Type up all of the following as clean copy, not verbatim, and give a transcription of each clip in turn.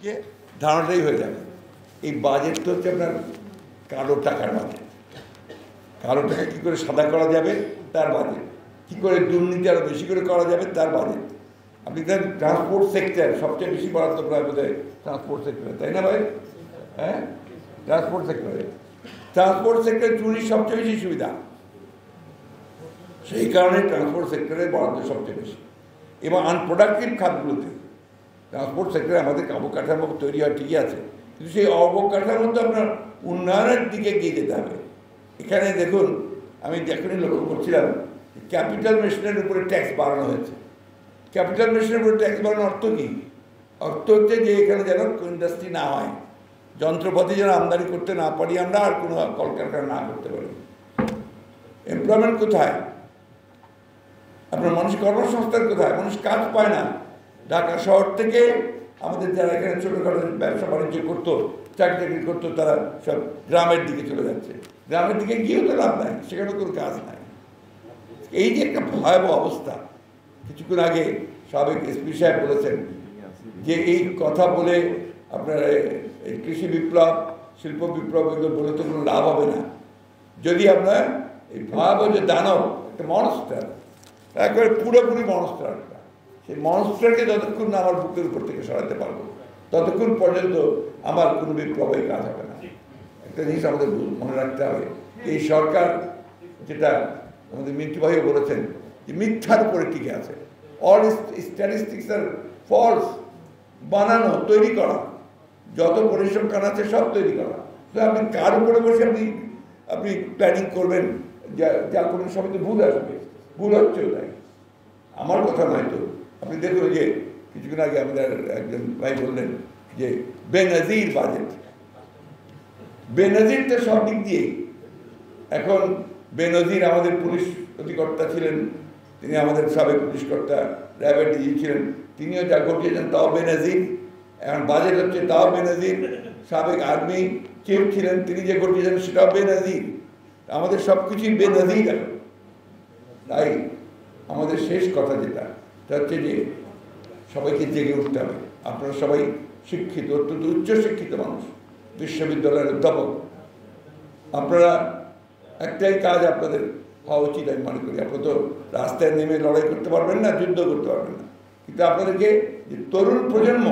যে ধারণাটাই হয়ে যাবে এই বাজেট তো হচ্ছে আপনার কালো টাকার বাজেট। কালো টাকা কী করে সাদা করা যাবে তার বাজেট, কী করে দুর্নীতি আরও বেশি করে করা যাবে তার বাজেট। আপনি দেখেন ট্রান্সপোর্ট সেক্টর সবচেয়ে বেশি বরাদ্দ প্রায় বোধ হয় ট্রান্সপোর্ট সেক্টরে, তাই না ভাই? হ্যাঁ, ট্রান্সপোর্ট সেক্টরে চুরির সবচেয়ে বেশি সুবিধা, সেই কারণে ট্রান্সপোর্ট সেক্টরে বরাদ্দ সবচেয়ে বেশি। এবং আনপ্রোডাক্টিভ খাতগুলোতে ট্রান্সপোর্ট সেক্টরে আমাদের অবকাঠামো তৈরি হয় ঠিকই আছে, কিন্তু সেই অবকাঠামো তো আপনার উন্নয়নের দিকে এগিয়ে যেতে হবে। এখানে দেখুন, আমি এখনই লক্ষ্য করছিলাম ক্যাপিটাল মেশিনের উপরে ট্যাক্স বাড়ানো হয়েছে। ক্যাপিটাল মেশিনের উপরে ট্যাক্স বাড়ানোর অর্থ কী? অর্থ হচ্ছে যে এখানে যেন ইন্ডাস্ট্রি না হয়, যন্ত্রপাতি যেন আমদানি করতে না পারি আমরা, আর কোনো কলকারখানা না করতে পারি। এমপ্লয়মেন্ট কোথায়? আপনার মানুষ কর্মসংস্থান কোথায়? মানুষ কাজ পায় না। ঢাকা শহর থেকে আমাদের যারা এখানে ছোটোখাটো ব্যবসা বাণিজ্য করতো, চাকরি করতো, তারা সব গ্রামের দিকে চলে যাচ্ছে। গ্রামের দিকে গিয়েও তো লাভ নাই, সেখানে কোনো কাজ নাই। এই যে একটা ভয়াবহ অবস্থা, কিছুক্ষণ আগে সাবেক এসপি সাহেব বলেছেন যে এই কথা বলে আপনার এই কৃষি বিপ্লব, শিল্প বিপ্লব এগুলো বলে তো কোনো লাভ হবে না যদি আপনার এই ভয়াবহ যে দানব একটা মনস্টার, একেবারে পুরোপুরি মনস্টার, সেই মনস্টারকে যতক্ষণ না আমার বুকের উপর থেকে সরাতে পারবো ততক্ষণ পর্যন্ত আমার কোনো বিপ্লবের কাজ হবে না। একটা জিনিস আমাদের মনে রাখতে হবে, এই সরকার যেটা আমাদের মিন্টু ভাইও বলেছেন যে মিথ্যার উপরে টিকে আছে। অল স্ট্যাটিস্টিক্স আর ফলস, বানানো, তৈরি করা, যত পরিসংখ্যান আছে সব তৈরি করা। তো আপনি কার উপরে বসে আপনি প্ল্যানিং করবেন যা কোনো সময় তো ভুল আসবে, ভুল হচ্ছেও তাই। আমার কথা নয় তো, আপনি দেখুন যে কিছুক্ষণ আগে আমাদের একজন ভাই বললেন যে বেনজির বাজেট। বেনজির তো সব দিক দিয়ে, এখন বেনজির আমাদের পুলিশ অধিকর্তা ছিলেন, তিনি আমাদের সাবেক পুলিশ কর্তা, র্যাবের ডিজি ছিলেন, তিনিও যা ঘটিয়েছেন তাও বেনজির। এখন বাজেট হচ্ছে তাও বেনজির। সাবেক আর্মি চিফ ছিলেন, তিনি যে ঘটিয়েছেন সেটাও বেনজির। আমাদের সব কিছুই বেনজির। তাই আমাদের শেষ কথা যেটা হচ্ছে যে সবাইকে জেগে উঠতে হবে। আপনারা সবাই শিক্ষিত, অত্যন্ত উচ্চশিক্ষিত মানুষ, বিশ্ববিদ্যালয়ের অধ্যাপক। আপনারা একটাই কাজ আপনাদের হওয়া উচিত আমি মনে করি। আপনারা তো রাস্তায় নেমে লড়াই করতে পারবেন না, যুদ্ধ করতে পারবেন না, কিন্তু আপনাদেরকে যে তরুণ প্রজন্ম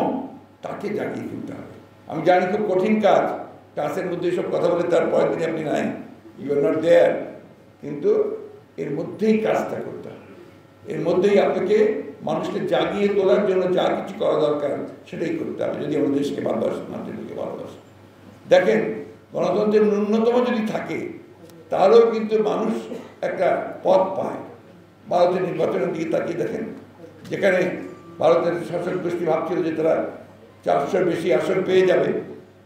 তাকে জাগিয়ে তুলতে হবে। আমি জানি খুব কঠিন কাজ, ক্লাসের মধ্যে এসব কথা বলে তারপরের দিনে আপনি নাই, ইউ আর নট দেয়ার, কিন্তু এর মধ্যেই কাজটা করতে হবে। এর মধ্যেই আপনাকে মানুষকে জাগিয়ে তোলার জন্য যা কিছু করা দরকার সেটাই করতে হবে, যদি আমাদের দেশকে ভালোবাসে, মাতৃভূমিকে ভালোবাসে। দেখেন, গণতন্ত্রের ন্যূনতম যদি থাকে তাহলেও কিন্তু মানুষ একটা পথ পায়। ভারতের নির্বাচনের দিকে তাকিয়ে দেখেন, যেখানে ভারতের শাসক গোষ্ঠী ভাবছিল যে তারা 400-র বেশি আসন পেয়ে যাবে,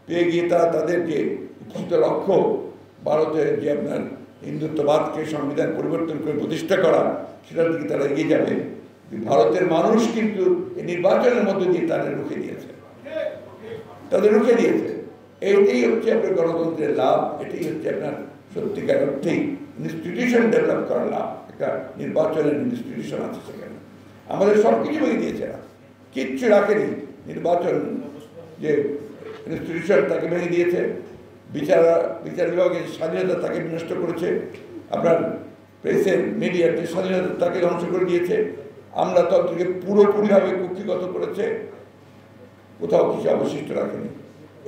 পেয়ে গিয়ে তারা তাদের যে ইচ্ছিত লক্ষ্য, ভারতের যে আপনার হিন্দুত্ববাদকে সংবিধান পরিবর্তন করে প্রতিষ্ঠা করা, সেটার দিকে তারা এগিয়ে যাবে। ভারতের মানুষ কিন্তু এই নির্বাচনের মধ্যে দিয়ে তাদের রুখে দিয়েছে, এইটাই হচ্ছে আপনার গণতন্ত্রের লাভ। এটাই হচ্ছে আপনার সত্যিকার অর্থেই ইনস্টিটিউশন ডেভেলপ করার লাভ। একটা নির্বাচনের ইনস্টিটিউশন আছে সেখানে। আমাদের সব কিছু ভেঙে দিয়েছে, না কিচ্ছু রাখেনি। নির্বাচন যে ইনস্টিটিউশন তাকে ভেঙে দিয়েছে, বিচার বিভাগের স্বাধীনতা তাকে বিনষ্ট করেছে, আপনার প্রেসের মিডিয়ার যে স্বাধীনতা তাকে ধ্বংস করে দিয়েছে, আমলাতন্ত্রকে পুরোপুরিভাবে কুক্ষিগত করেছে, কোথাও কিছু অবশিষ্ট রাখেনি।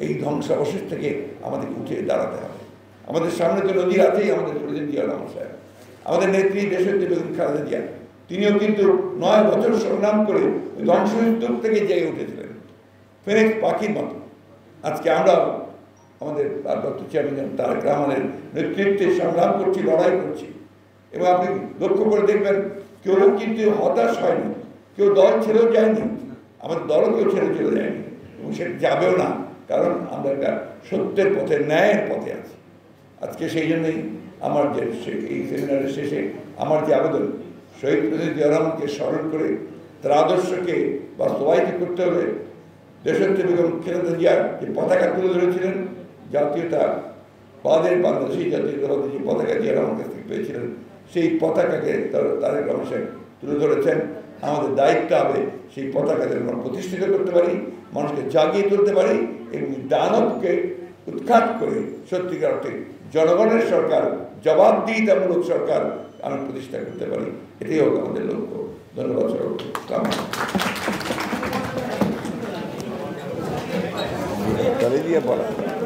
এই ধ্বংসাবশেষ থেকে আমাদের উঠে দাঁড়াতে হবে। আমাদের সামনে তো নদী আছেই, আমাদের প্রেসিডেন্ট জিয়া রহমান সাহেব, আমাদের নেত্রী দেশনেত্রী বেগম খালেদা জিয়া, তিনিও কিন্তু 9 বছর সংগ্রাম করে ধ্বংসস্তূপ থেকে জেগে উঠেছিলেন ফেরেক্স পাখির মতো। আজকে আমরা আমাদের ভারপ্রাপ্ত চেয়ারম্যান তারেক রহমানের নেতৃত্বে সংগ্রাম করছি, লড়াই করছি। এবং আপনি লক্ষ্য করে দেখবেন কেউ কিন্তু হতাশ হয়নি, কেউ দল ছেড়েও যায়নি, আমাদের দলও কেউ ছেড়ে চলে যায়নি, এবং সে যাবেও না, কারণ আমরা একটা সত্যের পথে, ন্যায়ের পথে আছি। আজকে সেই জন্যই আমার যে এই সেমিনারের শেষে আমার যে আবেদন, শহীদ প্রেসিডেন্ট জিয়া রহমানকে স্মরণ করে তার আদর্শকে বাস্তবায়িত করতে হবে। দেশনেত্রী বেগম খালেদা জিয়া যে পতাকা তুলে ধরেছিলেন, জাতীয়তাবাদের বাংলাদেশি জাতীয়তাবাদী যে পতাকা জিয়া রহমান কাছ থেকে পেয়েছিলেন, সেই পতাকাকে তারেক রহমান সাহেব তুলে ধরেছেন। আমাদের দায়িত্ব হবে সেই পতাকা যেন আমরা প্রতিষ্ঠিত করতে পারি, মানুষকে জাগিয়ে তুলতে পারি এবং দানবকে উৎখাত করে সত্যিকার অর্থে জনগণের সরকার, জবাবদিহিতামূলক সরকার আমরা প্রতিষ্ঠা করতে পারি। এটাই হোক আমাদের লক্ষ্য। ধন্যবাদ সবাইকে। দিয়ে বলা